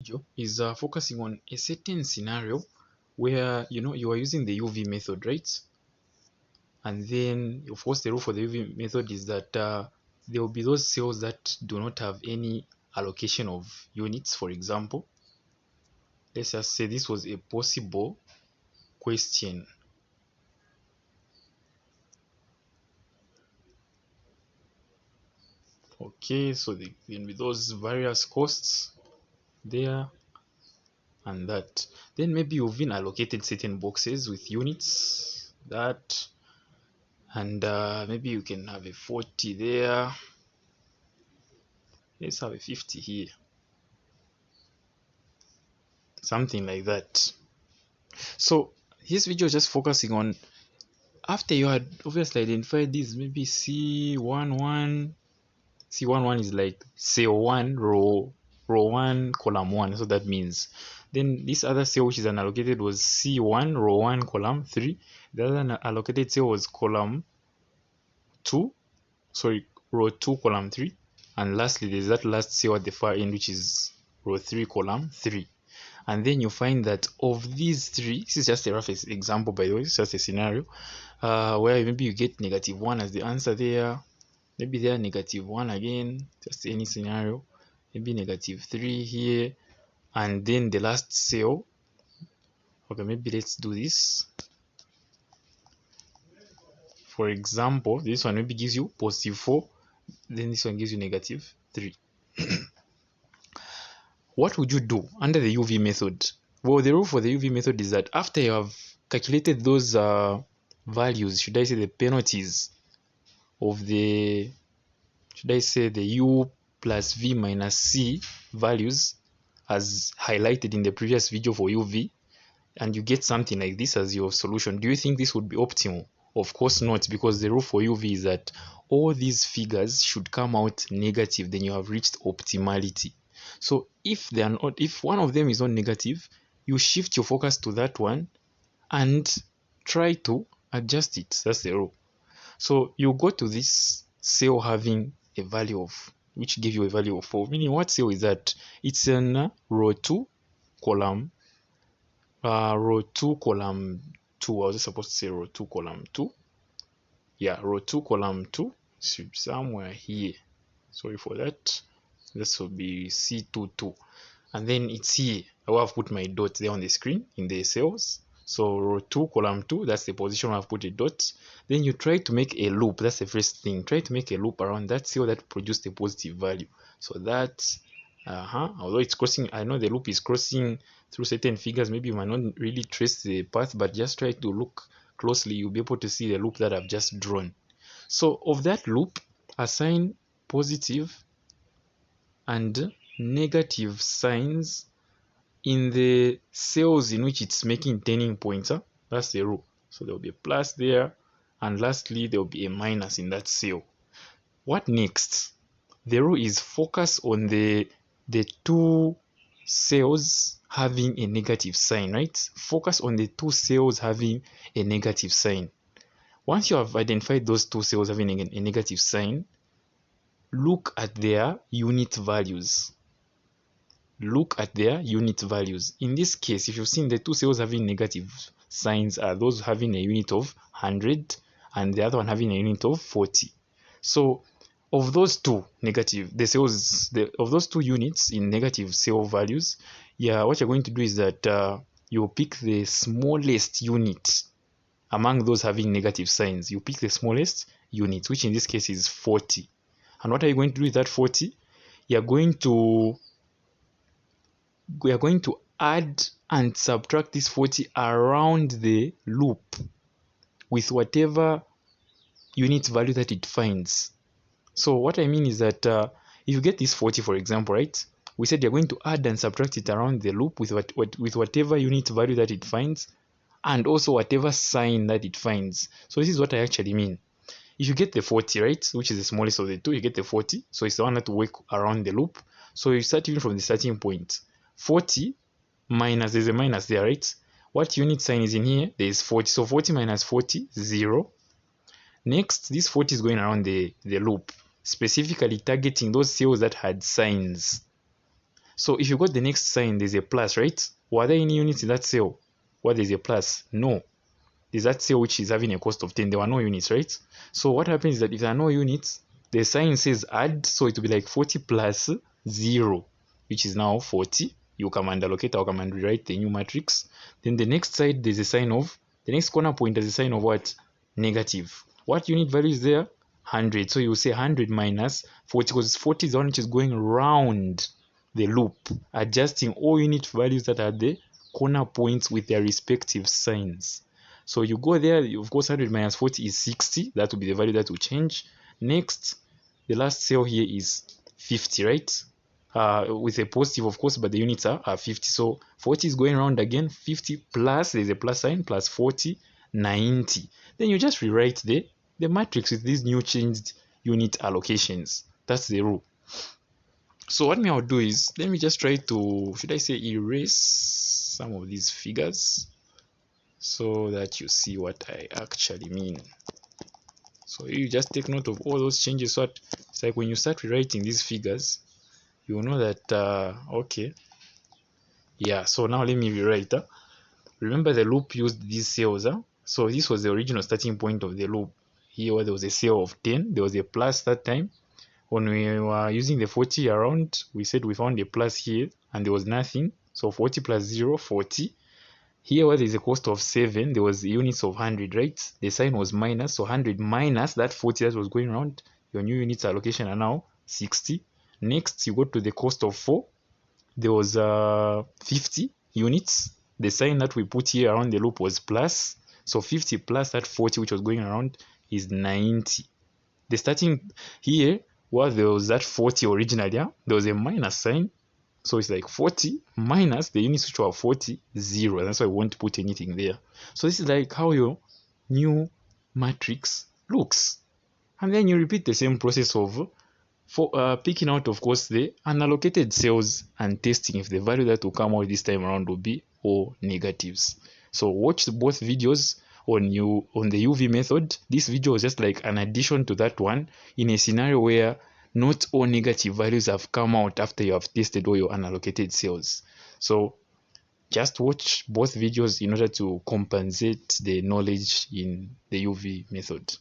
video is focusing on a certain scenario where you are using the UV method, right? And then of course the rule for the UV method is that there will be those cells that do not have any allocation of units. For example, let's just say this was a possible question. Okay, so there can be those various costs there and that. Then maybe you've been allocated certain boxes with units that, and maybe you can have a 40 there. Let's have a 50 here, something like that. So this video is just focusing on after you had obviously identified these, maybe C11 is like cell 1 row 1 column 1, so that means then this other cell which is unallocated was C1 row 1 column 3. The other unallocated cell was column 2, sorry, row 2 column 3, and lastly there's that last cell at the far end which is row 3 column 3. And then you find that of these three, this is just a rough example by the way, it's just a scenario where maybe you get -1 as the answer there, maybe there -1 again, just any scenario, maybe -3 here, and then the last cell, okay, maybe let's do this. For example, this one maybe gives you +4, then this one gives you -3. What would you do under the UV method? Well, the rule for the UV method is that after you have calculated those values, should I say the penalties of the, should I say the U plus V minus C values as highlighted in the previous video for UV, and you get something like this as your solution, do you think this would be optimal? Of course not, because the rule for UV is that all these figures should come out negative, then you have reached optimality. So if they are not, if one of them is not negative, you shift your focus to that one and try to adjust it. That's the rule. So you go to this cell having a value of, which give you a value of 4, meaning what cell is that? It's in row 2 column 2. I was just supposed to say row 2 column 2. Yeah, row 2 column 2 somewhere here. Sorry for that. This will be C22, and then it's here. I will have put my dot there on the screen in the cells. So row 2 column 2, that's the position I've put a dot. Then you try to make a loop. That's the first thing. Try to make a loop around that cell that produced a positive value. So that although it's crossing, I know the loop is crossing through certain figures, maybe you might not really trace the path, but just try to look closely. You'll be able to see the loop that I've just drawn. So of that loop, assign positive and negative signs in the cells in which it's making turning points. That's the rule. So there will be a plus there, and lastly there will be a minus in that cell. What next? The rule is focus on the two cells having a negative sign, right? Focus on the two cells having a negative sign. Once you have identified those two cells having a negative sign, look at their unit values. Look at their unit values. In this case, if you've seen the two cells having negative signs are those having a unit of 100 and the other one having a unit of 40. So of those two negative, the cells, of those two units in negative cell values, yeah, what you're going to do is that you'll pick the smallest unit among those having negative signs. You pick the smallest unit, which in this case is 40. And what are you going to do with that 40? We are going to add and subtract this 40 around the loop with whatever unit value that it finds. So what I mean is that if you get this 40, for example, right, we said you're going to add and subtract it around the loop with whatever unit value that it finds, and also whatever sign that it finds. So this is what I actually mean. If you get the 40, right, which is the smallest of the two, you get the 40. So it's the one that will work around the loop. So you start even from the starting point. 40 minus, there's a minus there, right? What unit sign is in here? There is 40. So 40 minus 40, 0. Next, this 40 is going around the loop, specifically targeting those cells that had signs. So if you got the next sign, there's a plus, right? Were there any units in that cell where there's a plus? No. There's that cell which is having a cost of 10. There were no units, right? So what happens is that if there are no units, the sign says add, so it will be like 40 plus 0, which is now 40. You come and allocate or come and rewrite the new matrix. Then the next side, there's a sign of, the next corner point has a sign of what? Negative. What unit value is there? 100. So you say 100 minus 40, because 40 is the one which is going round the loop, adjusting all unit values that are the corner points with their respective signs. So you go there, of course 100 minus 40 is 60. That will be the value that will change. Next, the last cell here is 50, right? With a positive, of course, but the units are 50. So 40 is going around again. 50 plus, there's a plus sign, plus 40, 90. Then you just rewrite the matrix with these new changed unit allocations. That's the rule. So what I'll do is, let me just try to, should I say, erase some of these figures so that you see what I actually mean. So you just take note of all those changes. So it's like when you start rewriting these figures, you will know that, okay, yeah, so now let me rewrite. Remember the loop used these cells. So this was the original starting point of the loop. Here where there was a cell of 10, there was a plus that time. When we were using the 40 around, we said we found a plus here and there was nothing. So 40 plus 0, 40. Here where there is a cost of 7, there was units of 100, right? The sign was minus, so 100 minus that 40 that was going around. Your new units allocation are now 60. Next, you go to the cost of 4. There was 50 units. The sign that we put here around the loop was plus. So 50 plus that 40 which was going around is 90. The starting here, where there was that 40 originally, there was a minus sign. So it's like 40 minus the units which were 40, 0. That's why we won't put anything there. So this is like how your new matrix looks. And then you repeat the same process of picking out, of course, the unallocated cells and testing if the value that will come out this time around will be all negatives. So watch both videos on the UV method. This video is just like an addition to that one in a scenario where not all negative values have come out after you have tested all your unallocated cells. So just watch both videos in order to compensate the knowledge in the UV method.